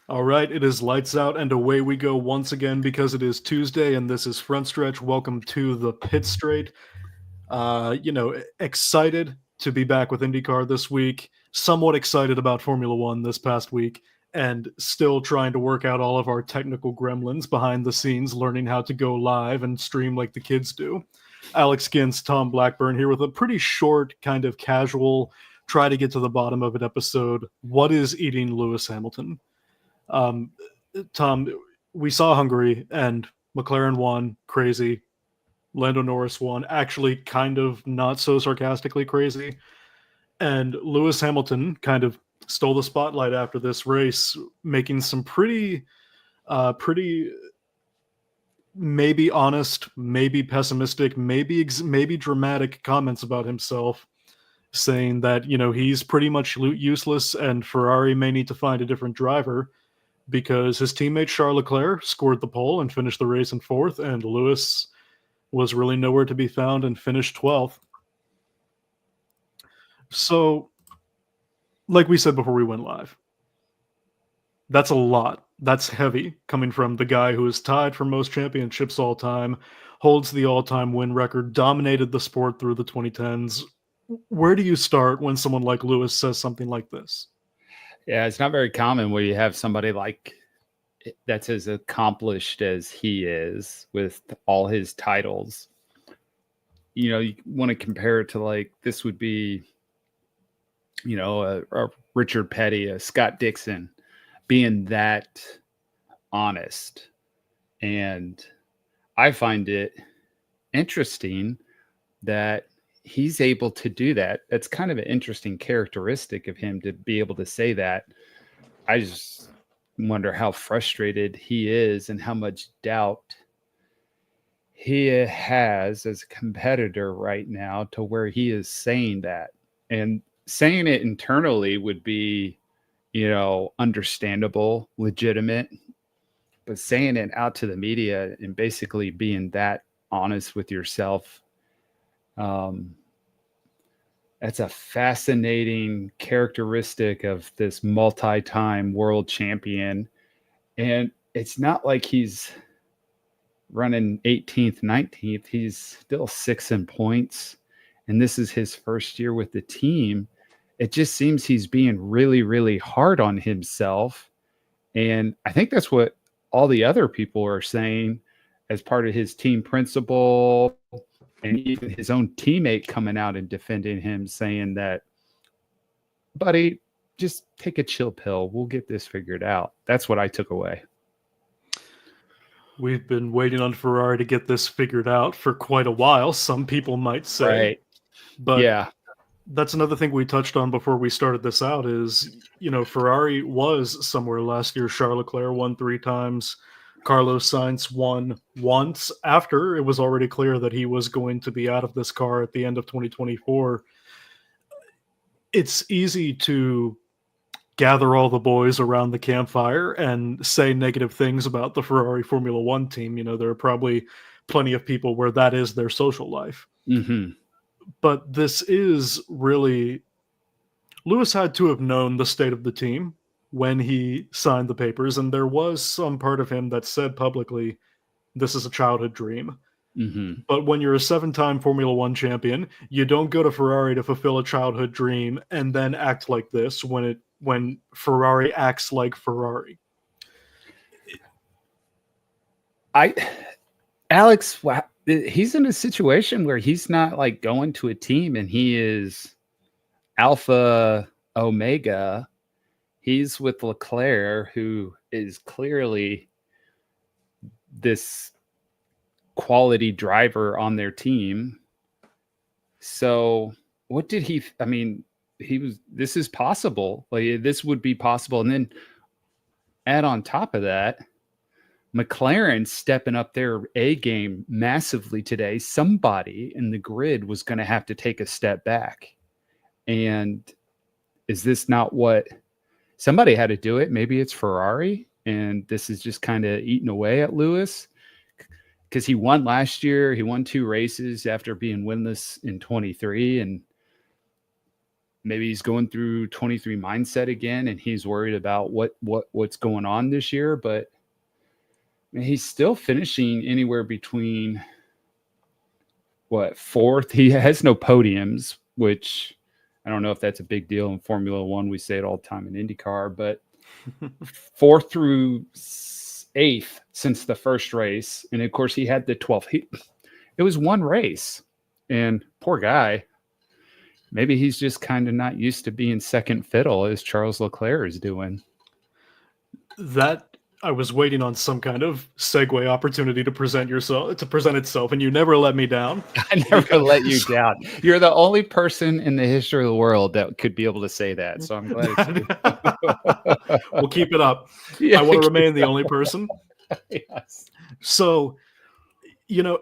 All right, it is lights out and away we go once again because it is Tuesday and this is Front Stretch. Welcome to the Pit Straight. Excited to be back with IndyCar this week, somewhat excited about Formula One this past week, and still trying to work out all of our technical gremlins behind the scenes, learning how to go live and stream like the kids do. Alex Gintz, Tom Blackburn here with a pretty short, kind of casual, try to get to the bottom of it episode. What is eating Lewis Hamilton? Um, Tom, we saw Hungary and McLaren won, crazy. Lando Norris won, actually kind of not so sarcastically crazy. And Lewis Hamilton kind of stole the spotlight after this race, making some pretty maybe honest, maybe pessimistic, maybe dramatic comments about himself, saying that he's pretty much useless and Ferrari may need to find a different driver because his teammate Charles Leclerc scored the pole and finished the race in fourth, and Lewis was really nowhere to be found and finished 12th. So, like we said before we went live, that's a lot. That's heavy coming from the guy who is tied for most championships all time, holds the all-time win record, dominated the sport through the 2010s. Where do you start when someone like Lewis says something like this? Yeah, it's not very common where you have somebody like that's as accomplished as he is with all his titles. You want to compare it to like this would be, a Richard Petty, a Scott Dixon, being that honest. And I find it interesting that he's able to do that. That's kind of an interesting characteristic of him to be able to say that. I just wonder how frustrated he is and how much doubt he has as a competitor right now to where he is saying that. And saying it internally would be, understandable, legitimate, but saying it out to the media and basically being that honest with yourself, that's a fascinating characteristic of this multi-time world champion. And it's not like he's running 18th, 19th. He's still 6th in points. And this is his first year with the team. It just seems he's being really, really hard on himself. And I think that's what all the other people are saying as part of his team principle, and even his own teammate coming out and defending him, saying that, buddy, just take a chill pill. We'll get this figured out. That's what I took away. We've been waiting on Ferrari to get this figured out for quite a while, some people might say. Right. But yeah, that's another thing we touched on before we started this out is, Ferrari was somewhere last year. Charles Leclerc won 3 times. Carlos Sainz won once after it was already clear that he was going to be out of this car at the end of 2024. It's easy to gather all the boys around the campfire and say negative things about the Ferrari Formula One team. There are probably plenty of people where that is their social life. Mm-hmm. But this is really, Lewis had to have known the state of the team when he signed the papers, and there was some part of him that said publicly, this is a childhood dream. Mm-hmm. But when you're a 7-time Formula One champion, you don't go to Ferrari to fulfill a childhood dream and then act like this when Ferrari acts like Ferrari. Alex, he's in a situation where he's not like going to a team and he is Alpha Omega. He's with Leclerc, who is clearly this quality driver on their team. So what did he, this is possible. Like this would be possible. And then add on top of that, McLaren stepping up their A game massively today. Somebody in the grid was going to have to take a step back. And is this not what somebody had to do it? Maybe it's Ferrari, and this is just kind of eating away at Lewis because he won last year. He won 2 races after being winless in 23. And maybe he's going through 23 mindset again, and he's worried about what's going on this year. But I mean, he's still finishing anywhere between fourth. He has no podiums, which I don't know if that's a big deal in Formula One. We say it all the time in IndyCar, but fourth through eighth since the first race. And of course, he had the 12th. It was one race, and poor guy. Maybe he's just kind of not used to being second fiddle as Charles Leclerc is doing. That I was waiting on some kind of segue opportunity to present itself, and you never let me down. I never let you down. You're the only person in the history of the world that could be able to say that. So I'm glad it's you. We'll keep it up. Yeah, I want to remain the only person. Yes. So,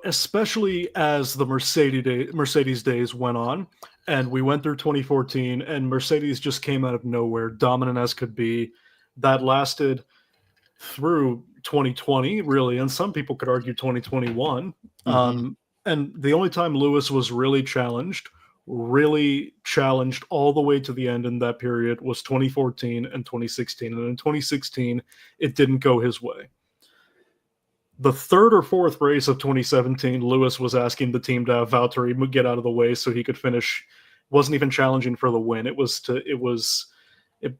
especially as the Mercedes days went on, and we went through 2014, and Mercedes just came out of nowhere, dominant as could be. That lasted through 2020, really, and some people could argue 2021. Mm-hmm. And the only time Lewis was really challenged all the way to the end in that period was 2014 and 2016. And in 2016, it didn't go his way. The third or fourth race of 2017, Lewis was asking the team to have Valtteri get out of the way so he could finish. Wasn't even challenging for the win. It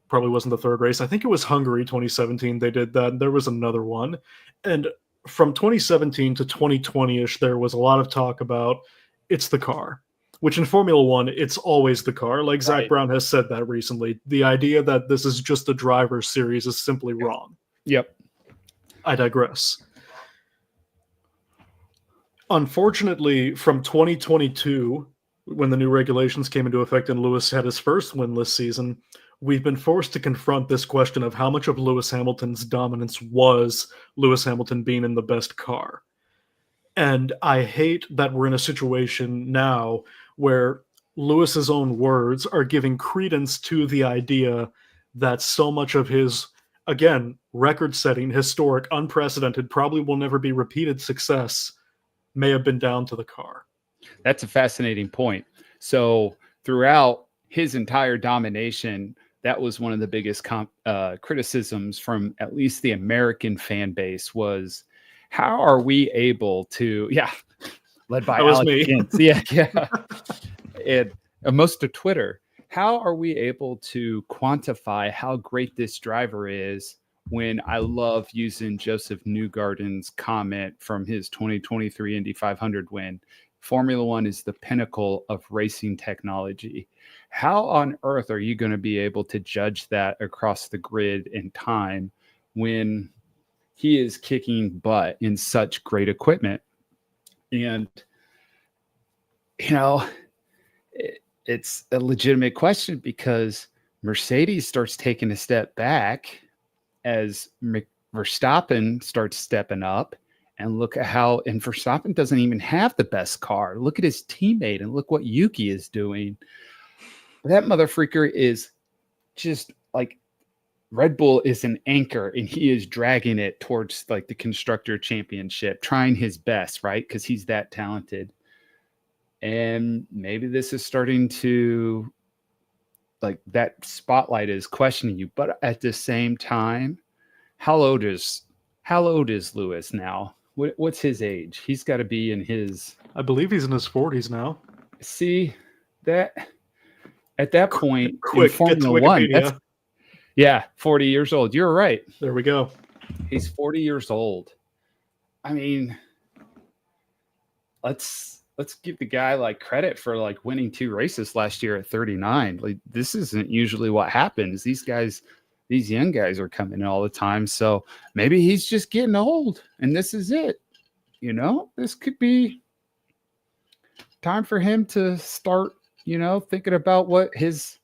probably wasn't the third race. I think it was Hungary 2017. They did that. There was another one. And from 2017 to 2020-ish, there was a lot of talk about it's the car, which in Formula One, it's always the car. Like Zach Brown has said that recently. The idea that this is just a driver's series is simply wrong. Yep. I digress. Unfortunately, from 2022, when the new regulations came into effect and Lewis had his first winless season, we've been forced to confront this question of how much of Lewis Hamilton's dominance was Lewis Hamilton being in the best car. And I hate that we're in a situation now where Lewis's own words are giving credence to the idea that so much of his, again, record-setting, historic, unprecedented, probably will never be repeated success may have been down to the car. That's a fascinating point. So throughout his entire domination, that was one of the biggest criticisms from at least the American fan base was, how are we able to, led by Alex Gintz. Yeah. And most of Twitter, how are we able to quantify how great this driver is when I love using Joseph Newgarden's comment from his 2023 Indy 500 win? Formula One is the pinnacle of racing technology. How on earth are you going to be able to judge that across the grid in time when he is kicking butt in such great equipment? And, it's a legitimate question because Mercedes starts taking a step back as Verstappen starts stepping up. And look at how, and Verstappen doesn't even have the best car. Look at his teammate and look what Yuki is doing. That motherfreaker is just like, Red Bull is an anchor and he is dragging it towards like the constructor championship, trying his best, right? Because he's that talented. And maybe this is starting to, like, that spotlight is questioning you. But at the same time, how old is Lewis now? What's his age? He's got to be in his... I believe he's in his 40s now. See, that at that point Quick, in Formula One, that's 40 years old. You're right. There we go. He's 40 years old. I mean, let's give the guy like credit for like winning 2 races last year at 39. Like, this isn't usually what happens. These young guys are coming in all the time. So maybe he's just getting old and this is it. This could be time for him to start, thinking about what his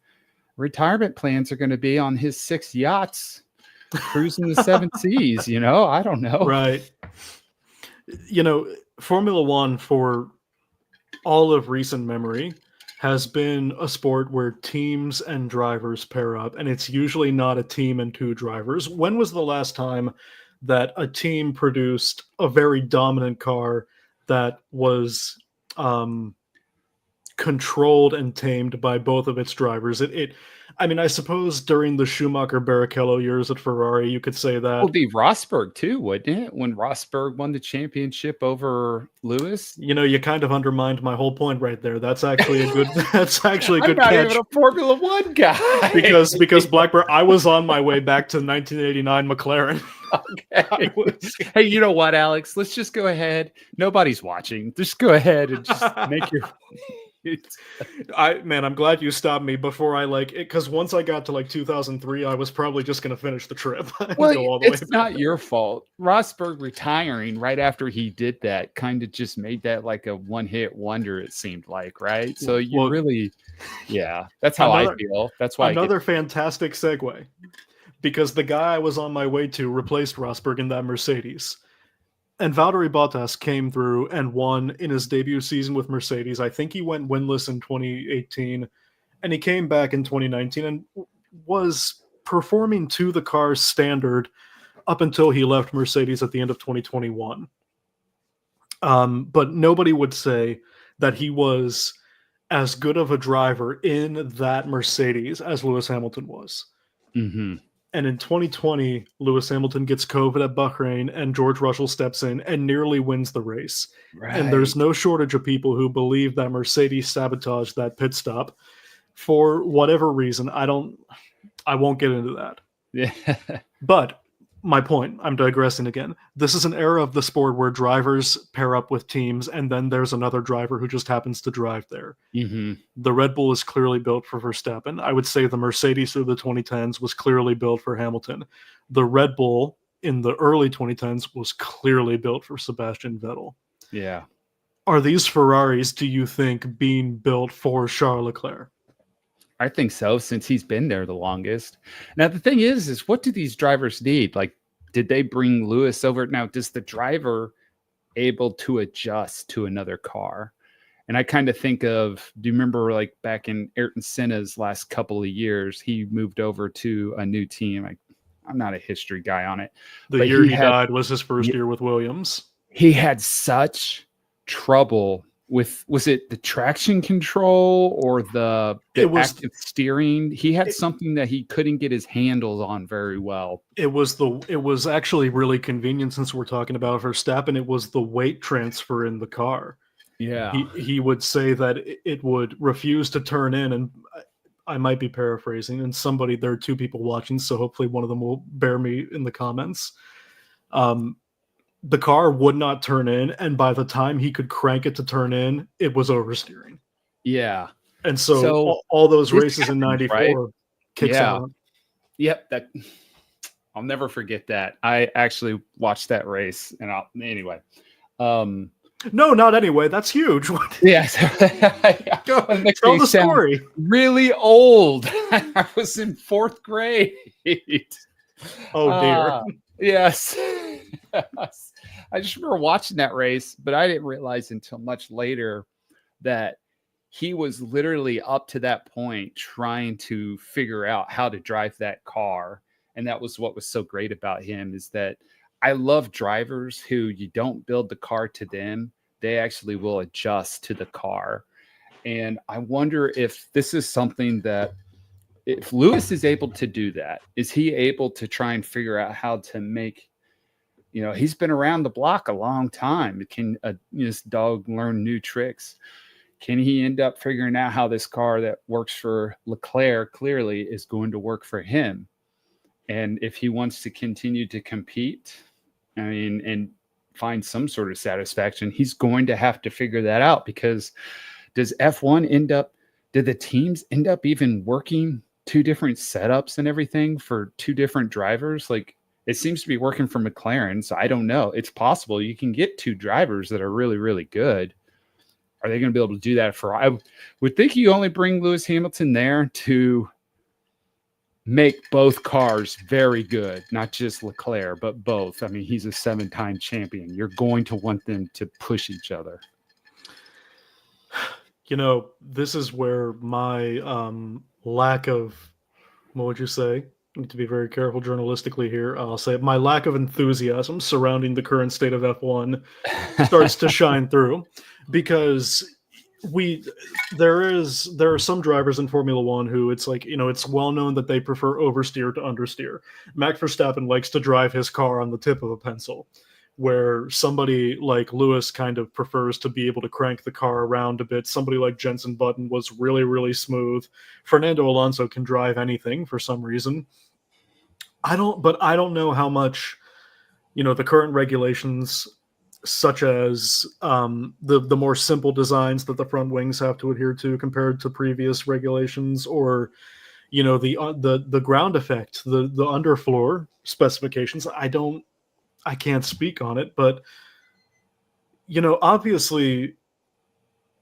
retirement plans are going to be on his 6 yachts, cruising the 7 seas. I don't know. Right. Formula One for all of recent memory has been a sport where teams and drivers pair up, and it's usually not a team and 2 drivers. When was the last time that a team produced a very dominant car that was controlled and tamed by both of its drivers. I mean, I suppose during the Schumacher Barrichello years at Ferrari, you could say that. Would be Rosberg too, wouldn't it? When Rosberg won the championship over Lewis. You know, you kind of undermined my whole point right there. That's actually a good. That's actually a good I'm not catch. even a Formula One guy. because Blackburn, I was on my way back to 1989 McLaren. Okay. Hey, you know what, Alex? Let's just go ahead. Nobody's watching. Just go ahead and just make your. I'm glad you stopped me before I because once I got to 2003, I was probably just going to finish the trip. Well, it's not your fault. Rosberg retiring right after he did that kind of just made that like a one-hit wonder, it seemed like, right? So you really, yeah, that's how I feel. That's why another fantastic segue, because the guy I was on my way to replaced Rosberg in that Mercedes. And Valtteri Bottas came through and won in his debut season with Mercedes. I think he went winless in 2018, and he came back in 2019 and was performing to the car's standard up until he left Mercedes at the end of 2021. But nobody would say that he was as good of a driver in that Mercedes as Lewis Hamilton was. Mm-hmm. And in 2020, Lewis Hamilton gets COVID at Bahrain, and George Russell steps in and nearly wins the race. Right. And there's no shortage of people who believe that Mercedes sabotaged that pit stop for whatever reason. I won't get into that. Yeah. But my point, I'm digressing again. This is an era of the sport where drivers pair up with teams, and then there's another driver who just happens to drive there. Mm-hmm. The Red Bull is clearly built for Verstappen. I would say the Mercedes through the 2010s was clearly built for Hamilton. The Red Bull in the early 2010s was clearly built for Sebastian Vettel. Yeah. Are these Ferraris, do you think, being built for Charles Leclerc? I think so, since he's been there the longest. Now, the thing is what do these drivers need? Like, did they bring Lewis over? Now, does the driver able to adjust to another car? And I kind of think of, do you remember like back in Ayrton Senna's last couple of years, he moved over to a new team. I'm not a history guy on it. The year he died was his first year with Williams. He had such trouble with, was it the traction control or the active steering? He had something that he couldn't get his handles on very well. It was actually really convenient, since we're talking about Verstappen. It was the weight transfer in the car. Yeah. He would say that it would refuse to turn in, and I might be paraphrasing, and there are two people watching, so hopefully one of them will bear me in the comments. The car would not turn in, and by the time he could crank it to turn in, it was oversteering. Yeah. And so all those races in 94 right? kicks out. Yep. I'll never forget that. I actually watched that race, and anyway. No, not anyway. That's huge. Yes. Go tell the story. Really old. I was in 4th grade. Oh dear. Yes. I just remember watching that race, but I didn't realize until much later that he was literally up to that point trying to figure out how to drive that car. And that was what was so great about him, is that I love drivers who you don't build the car to them. They actually will adjust to the car. And I wonder if this is something that, if Lewis is able to do that, is he able to try and figure out how to make, he's been around the block a long time. Can this dog learn new tricks? Can he end up figuring out how this car that works for Leclerc clearly is going to work for him? And if he wants to continue to compete, and find some sort of satisfaction, he's going to have to figure that out, because does F1 did the teams end up even working 2 different setups and everything for 2 different drivers? Like, it seems to be working for McLaren, so I don't know. It's possible you can get 2 drivers that are really, really good. Are they going to be able to do that for? I would think you only bring Lewis Hamilton there to make both cars very good, not just Leclerc, but both. I mean, he's a 7-time champion. You're going to want them to push each other. This is where my lack of, what would you say? I need to be very careful journalistically here. I'll say my lack of enthusiasm surrounding the current state of F1 starts to shine through, because there are some drivers in Formula One who it's like, it's well known that they prefer oversteer to understeer. Max Verstappen likes to drive his car on the tip of a pencil, where somebody like Lewis kind of prefers to be able to crank the car around a bit. Somebody like Jensen Button was really, really smooth. Fernando Alonso can drive anything for some reason. I don't know how much, the current regulations, such as the more simple designs that the front wings have to adhere to compared to previous regulations, or the ground effect, the underfloor specifications. I can't speak on it, but obviously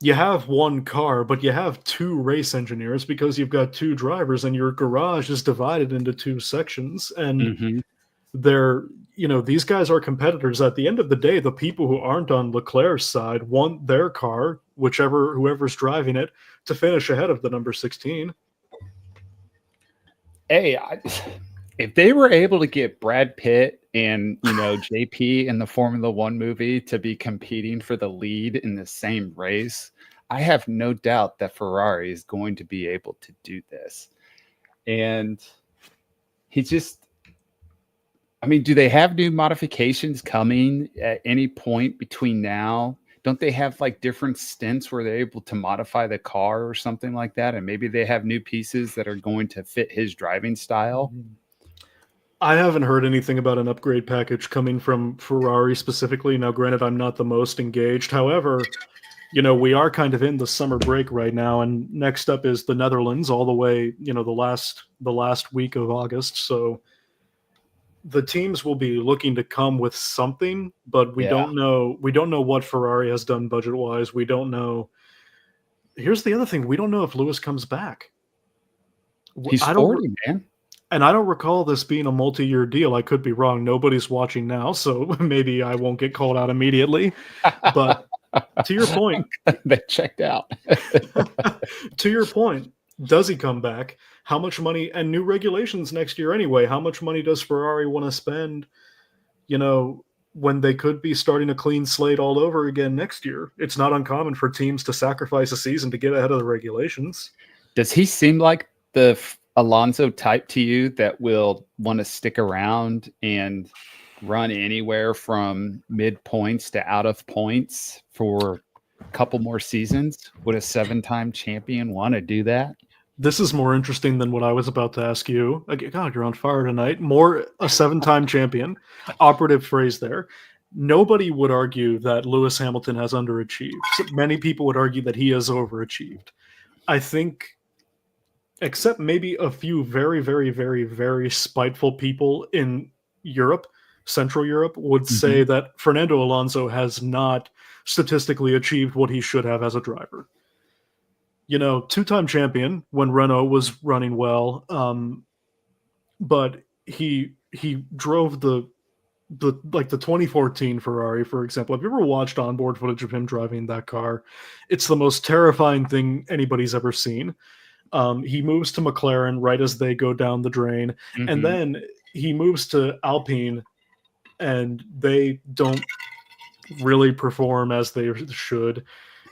you have one car, but you have two race engineers because you've got two drivers, and your garage is divided into two sections, and Mm-hmm. they're these guys are competitors. At the end of the day, the people who aren't on Leclerc's side want their car, whoever's driving it, to finish ahead of the number 16. Hey, if they were able to get Brad Pitt and JP in the Formula One movie to be competing for the lead in the same race, I have no doubt that Ferrari is going to be able to do this. And do they have new modifications coming at any point between now? Don't they have like different stints where they're able to modify the car or something like that? And maybe they have new pieces that are going to fit his driving style. I haven't heard anything about an upgrade package coming from Ferrari specifically. Now, granted, I'm not the most engaged. However, we are kind of in the summer break right now, and next up is the Netherlands all the way, the last week of August. So the teams will be looking to come with something, but we don't know what Ferrari has done budget wise. We don't know. Here's the other thing: we don't know if Lewis comes back. He's 40, man. And I don't recall this being a multi-year deal. I could be wrong. Nobody's watching now, so maybe I won't get called out immediately. But to your point, they checked out. To your point, does he come back? How much money, and new regulations next year anyway, how much money does Ferrari want to spend, when they could be starting a clean slate all over again next year? It's not uncommon for teams to sacrifice a season to get ahead of the regulations. Does he seem like the Alonso type to you that will want to stick around and run anywhere from mid points to out of points for a couple more seasons? Would a 7-time champion want to do that? This is more interesting than what I was about to ask you. God, you're on fire tonight. More a 7-time champion. Operative phrase there. Nobody would argue that Lewis Hamilton has underachieved. Many people would argue that he has overachieved. I think, except maybe a few very, very, very, very spiteful people in Europe, Central Europe, would say that Fernando Alonso has not statistically achieved what he should have as a driver. 2-time champion when Renault was running well, but he drove the 2014 Ferrari, for example. Have you ever watched onboard footage of him driving that car? It's the most terrifying thing anybody's ever seen. He moves to McLaren right as they go down the drain, and then he moves to Alpine, and they don't really perform as they should.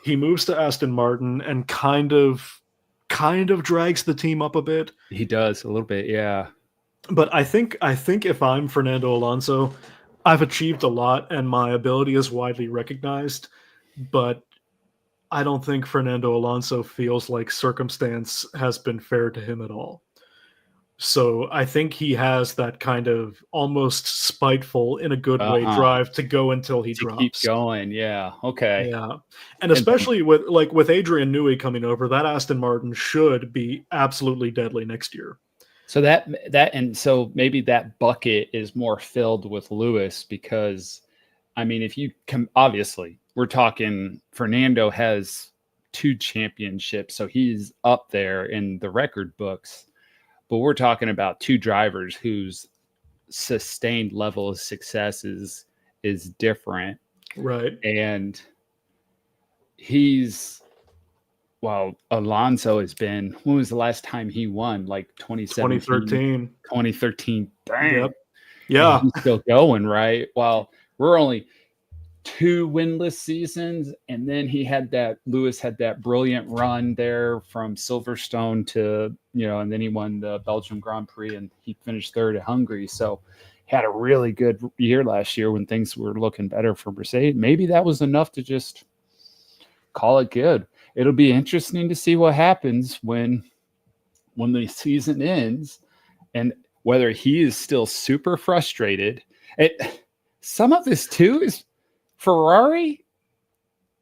He moves to Aston Martin and kind of drags the team up a bit. He does a little bit, yeah. But I think if I'm Fernando Alonso, I've achieved a lot and my ability is widely recognized, but I don't think Fernando Alonso feels like circumstance has been fair to him at all. So I think he has that kind of almost spiteful, in a good way, drive to go until he drops. Keep going, yeah. Okay. Yeah. And especially with Adrian Newey coming over, that Aston Martin should be absolutely deadly next year. So so maybe that bucket is more filled with Lewis, because if you obviously we're talking Fernando has 2 championships, so he's up there in the record books. But we're talking about 2 drivers whose sustained level of success is different. Right. And Alonso has been, when was the last time he won? Like 2017? 2013. Dang. Yep. Yeah. He's still going, right? Well, we're only 2 winless seasons, and then Lewis had that brilliant run there from Silverstone to, and then he won the Belgium Grand Prix and he finished third at Hungary. So had a really good year last year when things were looking better for Mercedes. Maybe that was enough to just call it good. It'll be interesting to see what happens when the season ends and whether he is still super frustrated. Some of this too is Ferrari.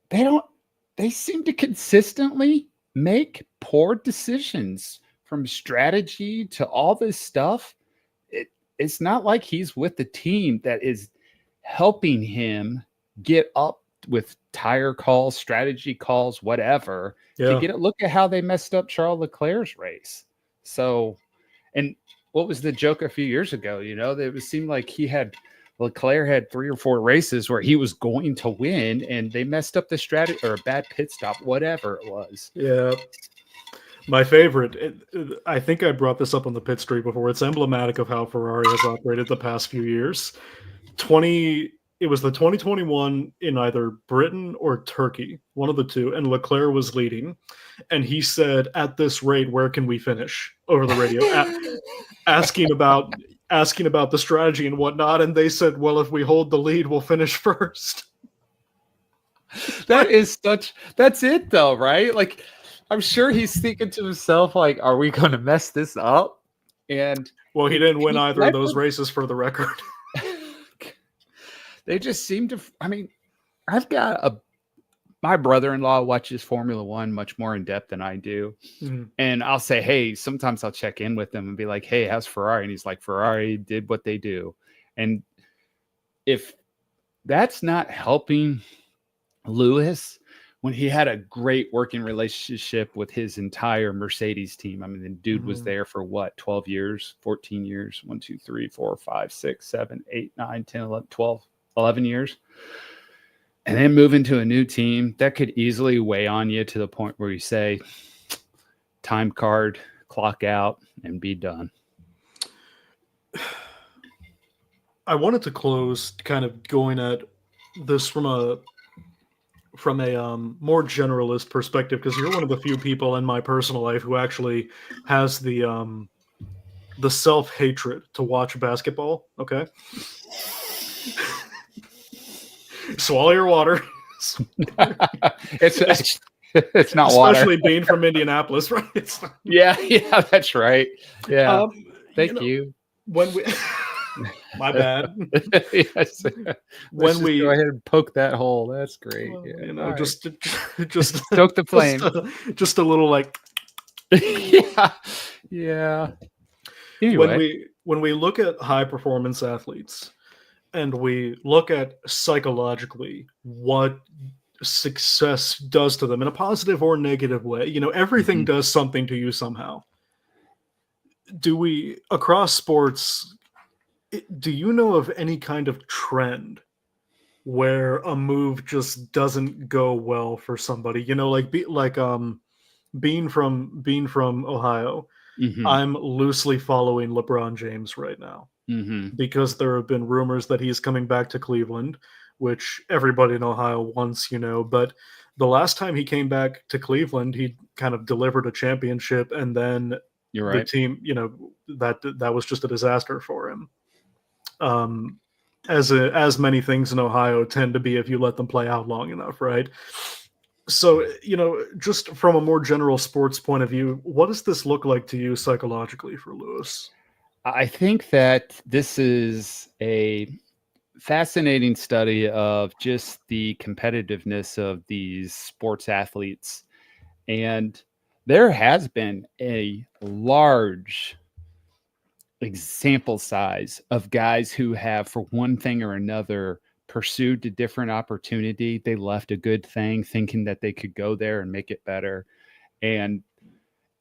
They seem to consistently make poor decisions from strategy to all this stuff. It's not like he's with the team that is helping him get up with tire calls, strategy calls, whatever, to get a look at how they messed up Charles Leclerc's race. So, and what was the joke a few years ago? It seemed like Leclerc had 3 or 4 races where he was going to win and they messed up the strategy or a bad pit stop, whatever it was. Yeah. My favorite, I think I brought this up on the pit street before. It's emblematic of how Ferrari has operated the past few years. It was the 2021 in either Britain or Turkey, one of the two, and Leclerc was leading. And he said, "At this rate, where can we finish?" over the radio, asking about the strategy and whatnot. And they said, "Well, if we hold the lead, we'll finish first." That's it though, right? Like, I'm sure he's thinking to himself, like, are we going to mess this up? And well, he didn't win either of those races, for the record. They just seem to. I mean, I've got my brother-in-law watches Formula One much more in depth than I do. Mm-hmm. And I'll say, hey, sometimes I'll check in with him and be like, hey, how's Ferrari? And he's like, Ferrari did what they do. And if that's not helping Lewis, when he had a great working relationship with his entire Mercedes team. I mean, the dude was there for what, 12 years, 14 years, 1, 2, 3, 4, 5, 6, 7, 8, 9, 10, 11, 12, 11 years. And then move into a new team, that could easily weigh on you to the point where you say, time card, clock out, and be done. I wanted to close kind of going at this from a more generalist perspective, because you're one of the few people in my personal life who actually has the self-hatred to watch basketball. Okay. Swallow your water. It's not water. Especially being from Indianapolis, right? Yeah, that's right. Yeah. Thank you. When we my bad. Yes. When we go ahead and poke that hole, that's great. Just stoke the flame. Just a little like yeah. Anyway, when we look at high performance athletes and we look at psychologically what success does to them in a positive or negative way, everything does something to you somehow. Do we, across sports, do you know of any kind of trend where a move just doesn't go well for somebody? Being from Ohio, I'm loosely following LeBron James right now because there have been rumors that he's coming back to Cleveland, which everybody in Ohio wants, but the last time he came back to Cleveland, he kind of delivered a championship, and then you're right. The team, that was just a disaster for him. As many things in Ohio tend to be if you let them play out long enough, right? So, just from a more general sports point of view, what does this look like to you psychologically for Lewis? I think that this is a fascinating study of just the competitiveness of these sports athletes. And there has been a large example size of guys who have, for one thing or another, pursued a different opportunity. They left a good thing thinking that they could go there and make it better, and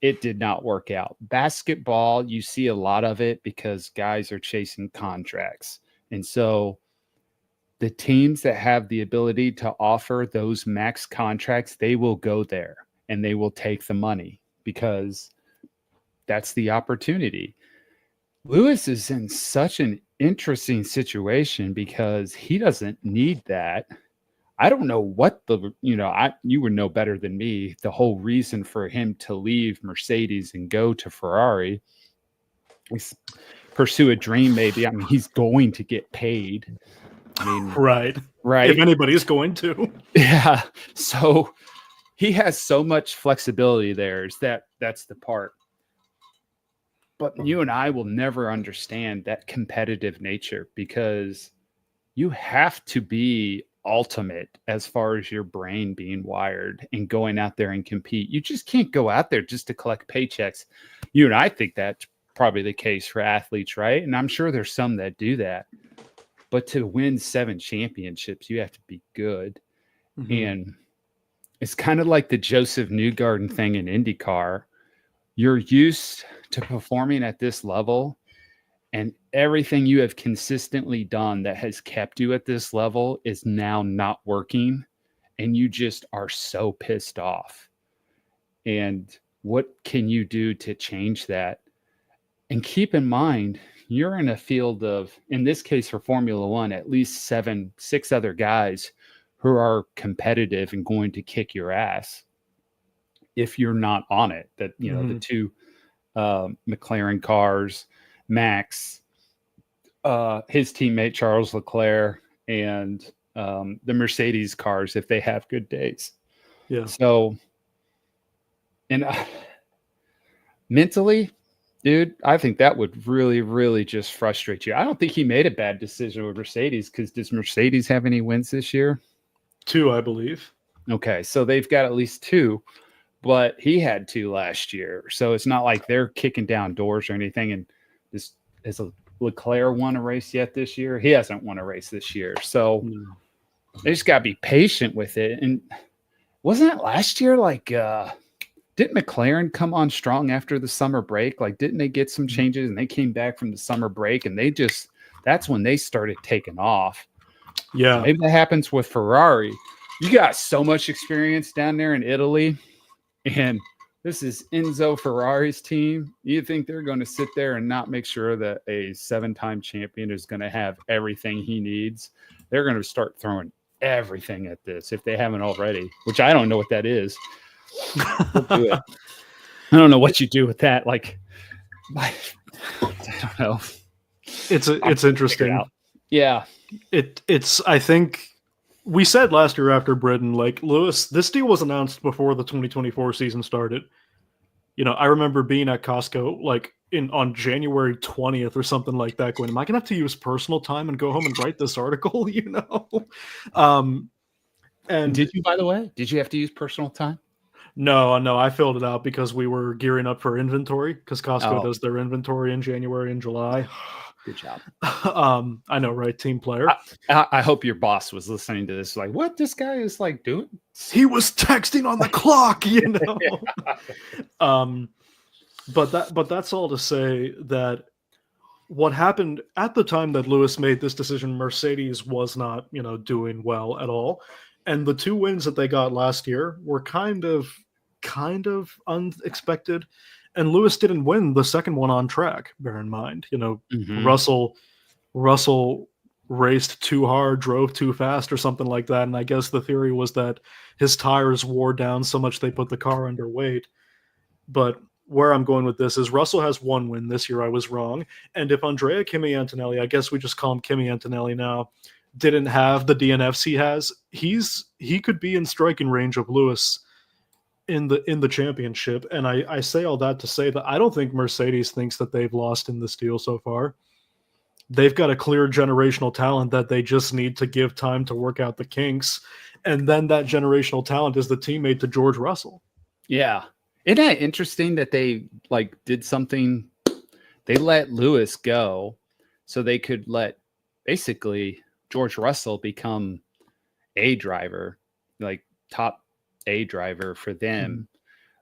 it did not work out. Basketball, you see a lot of it because guys are chasing contracts. And so the teams that have the ability to offer those max contracts, they will go there and they will take the money because that's the opportunity. Lewis is in such an interesting situation because he doesn't need that. I don't know what you would know better than me. The whole reason for him to leave Mercedes and go to Ferrari is pursue a dream, maybe. I mean, he's going to get paid. I mean, Right. right? If anybody's going to. Yeah. So he has so much flexibility there. That's the part. But you and I will never understand that competitive nature because you have to be ultimate as far as your brain being wired and going out there and compete. You just can't go out there just to collect paychecks. You and I think that's probably the case for athletes, right? And I'm sure there's some that do that. But to win 7 championships, you have to be good. Mm-hmm. And it's kind of like the Joseph Newgarden thing in IndyCar. You're used to performing at this level, and everything you have consistently done that has kept you at this level is now not working, and you just are so pissed off. And what can you do to change that? And keep in mind, you're in a field of, in this case for Formula One, at least 6 other guys who are competitive and going to kick your ass if you're not on it. That, the 2 McLaren cars, Max, his teammate Charles Leclerc, and the Mercedes cars if they have good days. Yeah. So, and mentally, dude, I think that would really, really just frustrate you. I don't think he made a bad decision with Mercedes because does Mercedes have any wins this year? 2, I believe. Okay, so they've got at least 2, but he had 2 last year. So it's not like they're kicking down doors or anything. And this has Leclerc won a race yet this year? He hasn't won a race this year. So they just got to be patient with it. And wasn't it last year? Like, didn't McLaren come on strong after the summer break? Like, didn't they get some changes and they came back from the summer break and that's when they started taking off. Yeah. Maybe that happens with Ferrari. You got so much experience down there in Italy, and this is Enzo Ferrari's team. You think they're going to sit there and not make sure that a 7-time champion is going to have everything he needs? They're going to start throwing everything at this if they haven't already, which I don't know what that is. Do it. I don't know what you do with that. Like, I don't know. It's interesting. Yeah. It's I think we said last year after Britain, like, Lewis, this deal was announced before the 2024 season started. I remember being at Costco like on January 20th or something like that, going, am I gonna have to use personal time and go home and write this article? And did you, by the way, have to use personal time? No, I filled it out because we were gearing up for inventory because Costco does their inventory in January and July. Good job. I know, right? Team player. I hope your boss was listening to this. Like, what this guy is like doing? He was texting on the clock, But that's all to say that what happened at the time that Lewis made this decision, Mercedes was not, doing well at all. And the 2 wins that they got last year were kind of unexpected. And Lewis didn't win the second one on track, bear in mind. Russell raced too hard, drove too fast or something like that. And I guess the theory was that his tires wore down so much they put the car under weight. But where I'm going with this is Russell has 1 win this year. I was wrong. And if Andrea Kimi Antonelli, I guess we just call him Kimi Antonelli now, didn't have the DNFs he has, he could be in striking range of Lewis in the championship. And I say all that to say that I don't think Mercedes thinks that they've lost in this deal so far. They've got a clear generational talent that they just need to give time to work out the kinks. And then that generational talent is the teammate to George Russell. Yeah. Isn't that interesting that they did something? They let Lewis go so they could let basically George Russell become a driver, like top A driver for them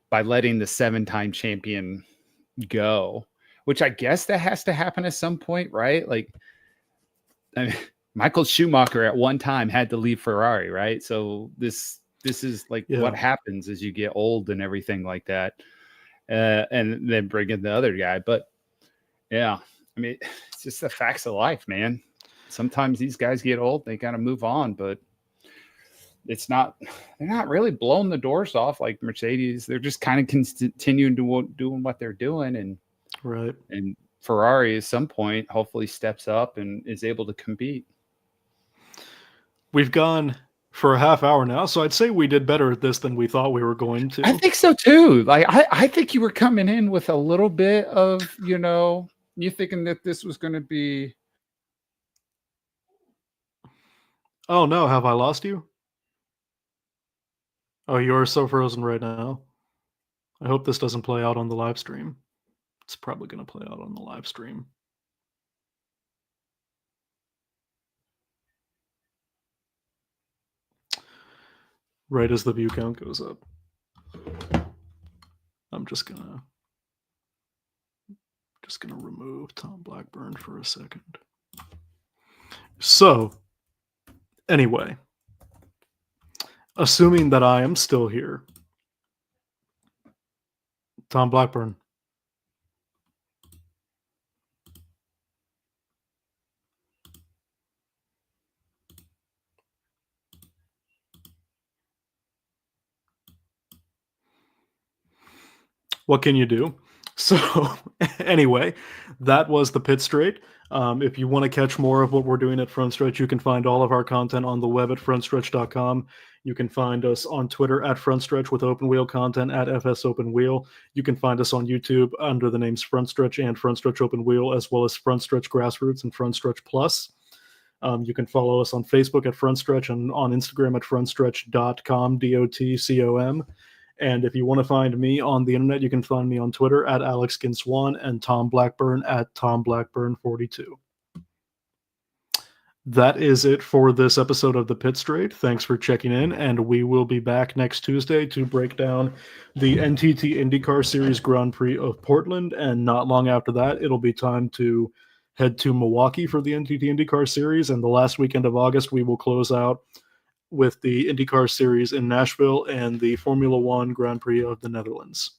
by letting the 7-time champion go, which I guess that has to happen at some point, right? Like, I mean, Michael Schumacher at one time had to leave Ferrari, right? So this is like what happens as you get old and everything like that. And then bring in the other guy. But yeah, I mean, it's just the facts of life, man. Sometimes these guys get old, they got to move on, but it's not, they're not really blowing the doors off like Mercedes. They're just kind of continuing to doing what they're doing. Right. And Ferrari at some point hopefully steps up and is able to compete. We've gone for a half hour now, so I'd say we did better at this than we thought we were going to. I think so too. Like I think you were coming in with a little bit of, you thinking that this was going to be. Oh no, have I lost you? Oh, you're so frozen right now. I hope this doesn't play out on the live stream. It's probably going to play out on the live stream. Right as the view count goes up. I'm just gonna remove Tom Blackburn for a second. So, anyway, assuming that I am still here, Tom Blackburn. What can you do? So, anyway, that was the Pit Straight. If you want to catch more of what we're doing at Front Stretch, you can find all of our content on the web at frontstretch.com. You can find us on Twitter at Front Stretch with Open Wheel content at FS Open Wheel. You can find us on YouTube under the names Front Stretch and Front Stretch Open Wheel, as well as Front Stretch Grassroots and Front Stretch Plus. You can follow us on Facebook at Front Stretch and on Instagram at frontstretch.com, DOTCOM. And if you want to find me on the internet, you can find me on Twitter at Alex Gintz1 and Tom Blackburn at Tom Blackburn42. That is it for this episode of the Pit Straight. Thanks for checking in, and we will be back next Tuesday to break down the NTT IndyCar Series Grand Prix of Portland, and not long after that, it'll be time to head to Milwaukee for the NTT IndyCar Series, and the last weekend of August, we will close out with the IndyCar Series in Nashville and the Formula One Grand Prix of the Netherlands.